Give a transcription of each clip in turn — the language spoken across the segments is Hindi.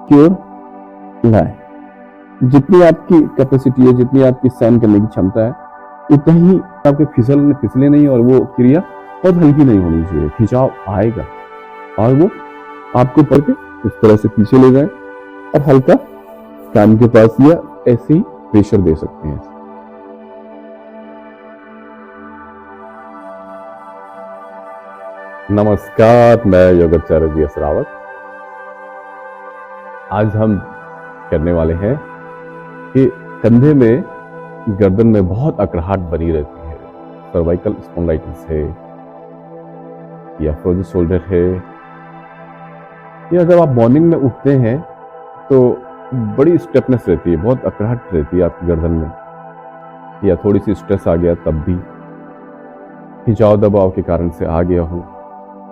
की ओर लाए। जितनी आपकी कैपेसिटी है, जितनी आपकी सहन करने की क्षमता है, उतना ही आपके फिसले नहीं और वो क्रिया बहुत हल्की नहीं होनी चाहिए। खिंचाव आएगा और वो आपको पकड़ के इस तरह से पीछे ले जाए और हल्का कान के पास या ऐसे ही प्रेशर दे सकते हैं। नमस्कार, मैं योगाचार्य जी रावत। आज हम करने वाले हैं कि कंधे में, गर्दन में बहुत अकड़ाहट बनी रहती है। सर्वाइकल स्पॉन्डिलाइटिस है या फ्रोजन शोल्डर है, या जब आप मॉर्निंग में उठते हैं तो बड़ी स्टेपनेस रहती है, बहुत अकड़ाहट रहती है आपकी गर्दन में, या थोड़ी सी स्ट्रेस आ गया तब भी, खिंचाव दबाव के कारण से आ गया हो,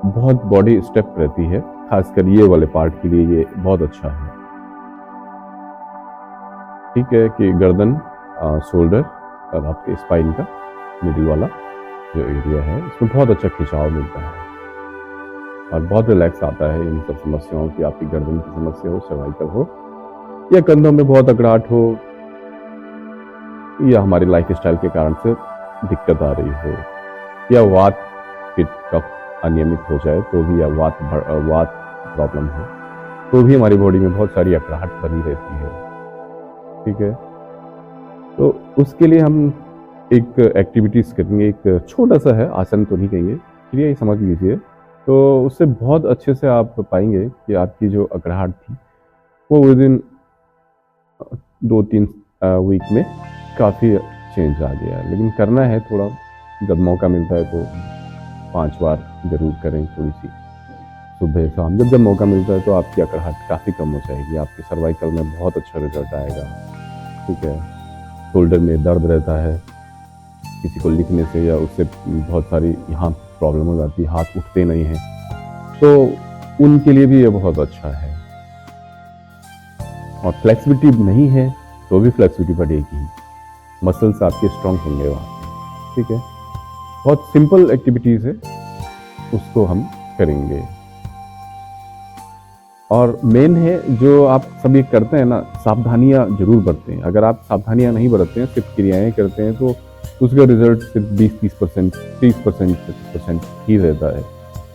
बहुत बॉडी स्टेप रहती है। खासकर ये वाले पार्ट के लिए ये बहुत अच्छा है। ठीक है कि गर्दन, शोल्डर और आपके स्पाइन का मिडिल वाला जो एरिया है, इसमें बहुत अच्छा खिंचाव मिलता है और बहुत रिलैक्स आता है इन सब समस्याओं की। आपकी गर्दन की समस्या हो, सर्वाइकल हो, या कंधों में बहुत अकड़ाहट हो, या हमारी लाइफ स्टाइल के कारण से दिक्कत आ रही हो, या वात पित्त कफ अनियमित हो जाए तो भी, या वात प्रॉब्लम हो तो भी हमारी बॉडी में बहुत सारी अकड़ाहट बनी रहती है। ठीक है, तो उसके लिए हम एक एक्टिविटीज करेंगे। एक छोटा सा है, आसन तो नहीं कहेंगे, क्रिया ही समझ लीजिए। तो उससे बहुत अच्छे से आप पाएंगे कि आपकी जो अकड़ाहट थी वो विद इन 2-3 वीक में काफ़ी चेंज आ गया। लेकिन करना है थोड़ा, जब मौका मिलता है तो 5 बार जरूर करें, थोड़ी सी सुबह शाम, जब मौका मिलता है तो आपकी अकड़ाहट काफ़ी कम हो जाएगी। आपके सर्वाइकल में बहुत अच्छा रिजल्ट आएगा। ठीक है, शोल्डर में दर्द रहता है, किसी को लिखने से या उससे बहुत सारी यहाँ प्रॉब्लम हो जाती है, हाथ उठते नहीं हैं, तो उनके लिए भी ये बहुत अच्छा है। और फ्लेक्सिबिलिटी नहीं है तो भी फ्लेक्सिबिलिटी बढ़ेगी, मसल्स आपके स्ट्रांग होंगे वहाँ। ठीक है, बहुत सिंपल एक्टिविटीज है, उसको हम करेंगे। और मेन है जो आप सभी करते हैं ना, सावधानियां जरूर बरतें। अगर आप सावधानियां नहीं बरतते हैं, सिर्फ क्रियाएं करते हैं, तो उसका रिजल्ट सिर्फ 20-30%, 30%, 35% ही रहता है।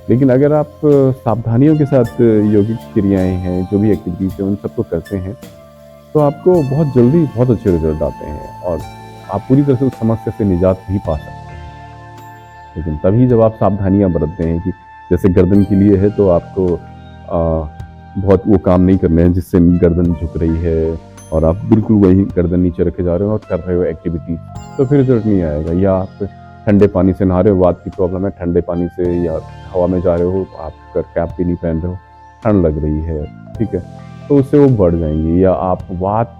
लेकिन अगर आप सावधानियों के साथ यौगिक क्रियाएं हैं, जो भी एक्टिविटीज है, उन सबको करते हैं, तो आपको बहुत जल्दी बहुत अच्छे रिजल्ट आते हैं और आप पूरी तरह से उस समस्या से निजात भी पा सकते हैं। लेकिन तभी जब आप सावधानियां बरतते हैं कि जैसे गर्दन के लिए है तो आपको बहुत वो काम नहीं करने हैं जिससे गर्दन झुक रही है और आप बिल्कुल वही गर्दन नीचे रखे जा रहे हो और कर रहे हो एक्टिविटी, तो फिर रिजल्ट नहीं आएगा। या आप ठंडे पानी से नहा रहे हो, वात की प्रॉब्लम है, ठंडे पानी से, या हवा में जा रहे हो, आप कैप भी नहीं पहन रहे हो, ठंड लग रही है, ठीक है, तो उससे वो बढ़ जाएंगी। या आप वात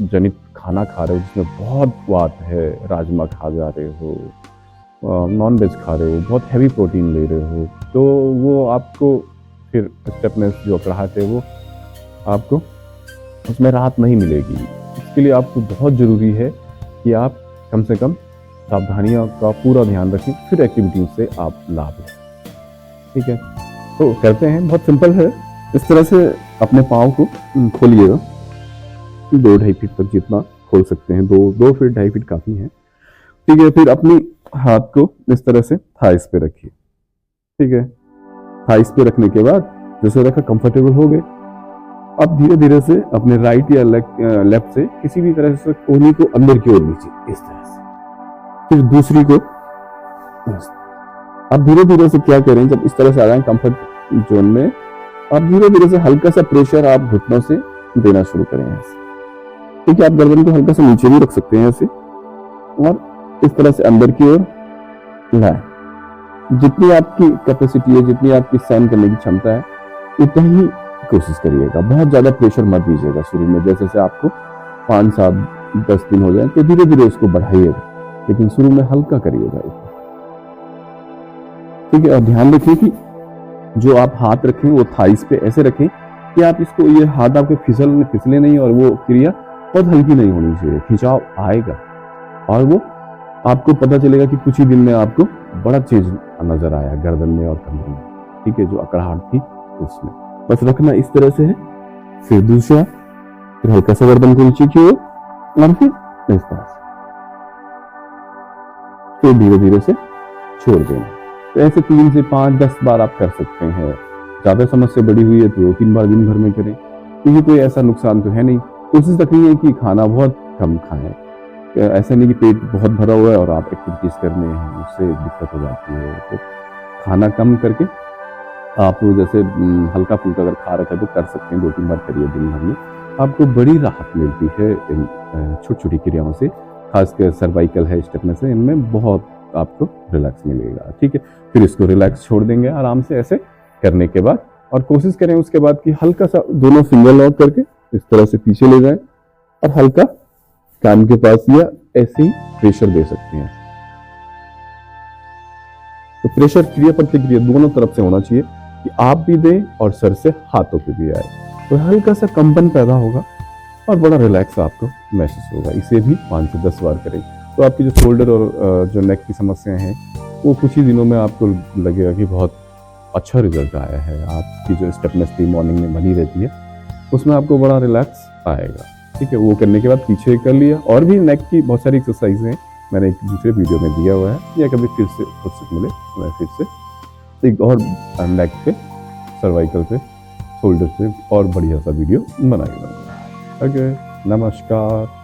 जनित खाना खा रहे हो जिसमें बहुत वात है, राजमा खा जा रहे हो, नॉन वेज खा रहे हो, बहुत हैवी प्रोटीन ले रहे हो, तो वो आपको फिर स्टेपनेस जो अकड़ाहट है वो आपको उसमें राहत नहीं मिलेगी। इसके लिए आपको बहुत ज़रूरी है कि आप कम से कम सावधानियों का पूरा ध्यान रखें, फिर एक्टिविटीज से आप लाभ लें। ठीक है, तो करते हैं, बहुत सिंपल है। इस तरह से अपने पाँव को खोलिएगा 2-2.5 फीट तक जितना खोल सकते हैं, 2 फीट 2.5 फीट काफ़ी है। ठीक है, फिर अपनी हाथ को इस तरह से थाइस पे रखिए। ठीक है, थाइस पे रखने के बाद जैसे रखा, कंफर्टेबल हो गए, अब धीरे धीरे से अपने राइट या लेफ्ट से किसी भी तरह से कोहनी को अंदर की ओर लीजिए, इस तरह से। फिर दूसरी को अब धीरे धीरे से क्या करें, जब इस तरह से आ जाए कंफर्ट जोन में, आप धीरे धीरे से हल्का सा प्रेशर आप घुटनों से देना शुरू करें ऐसे। ठीक है, आप गर्दन को हल्का सा नीचे भी रख सकते हैं ऐसे, और इस तरह से अंदर की ओर लाए। जितनी आपकी कैपेसिटी है, जितनी आपकी सहन करने की क्षमता है, उतना ही कोशिश करिएगा। बहुत ज्यादा प्रेशर मत दीजिएगा शुरू में। जैसे से आपको 5, 7, 10 दिन हो जाए तो धीरे धीरे उसको बढ़ाइएगा, लेकिन शुरू में हल्का करिएगा। ठीक है, और ध्यान रखिए कि जो आप हाथ रखें वो थाइस पे ऐसे रखें कि आप इसको, ये हाथ आपके फिसले नहीं और वो क्रिया बहुत हल्की नहीं होनी चाहिए। खिंचाव आएगा और वो आपको पता चलेगा कि कुछ ही दिन में आपको बड़ा चेंज नजर आया गर्दन में और कमर में। ठीक है, जो अकड़ाहट थी उसमें, बस रखना इस तरह से है। फिर दूसरा, फिर हल्का सा गर्दन को नीचे की ओर, और फिर इस तरह से, फिर धीरे धीरे से छोड़ देना। तो ऐसे 3 से 5 10 बार आप कर सकते हैं। ज्यादा समस्या बड़ी हुई है तो 2-3 बार दिन भर में करें, क्योंकि कोई ऐसा नुकसान तो है नहीं। कोशिश रखनी है कि खाना बहुत कम खाएं। ऐसा नहीं कि पेट बहुत भरा हुआ है और आप एक्टिविटीज करने हैं, उससे दिक्कत हो जाती है। तो खाना कम करके आप जैसे हल्का फुल्का अगर खा रखा है तो कर सकते हैं, 2-3 बार करिए दिन भर में। आपको बड़ी राहत मिलती है इन छोटी छोटी क्रियाओं से, खासकर सर्वाइकल है, स्टेपनेस है, इनमें बहुत आपको रिलैक्स मिलेगा। ठीक है, फिर इसको रिलैक्स छोड़ देंगे आराम से ऐसे करने के बाद। और कोशिश करें उसके बाद कि हल्का सा दोनों फिंगर लॉक करके इस तरह से पीछे ले जाएं और हल्का कान के पास या ऐसे ही प्रेशर दे सकते हैं। तो प्रेशर क्रिया प्रतिक्रिया दोनों तरफ से होना चाहिए कि आप भी दें और सर से हाथों पे भी आए, तो हल्का सा कंपन पैदा होगा और बड़ा रिलैक्स आपको महसूस होगा। इसे भी 5 से 10 बार करें तो आपकी जो शोल्डर और जो नेक की समस्याएं हैं वो कुछ ही दिनों में आपको लगेगा कि बहुत अच्छा रिजल्ट आया है। आपकी जो स्टेपनेस थी मॉर्निंग में बनी रहती है उसमें आपको बड़ा रिलैक्स आएगा। ठीक है, वो करने के बाद पीछे कर लिया। और भी नेक की बहुत सारी एक्सरसाइज हैं, मैंने एक दूसरे वीडियो में दिया हुआ है, या कभी फिर से फुर्सत मिले मैं फिर से एक और नेक पे, सर्वाइकल पे, शोल्डर पे और बढ़िया सा वीडियो बनाएगा। ओके, नमस्कार।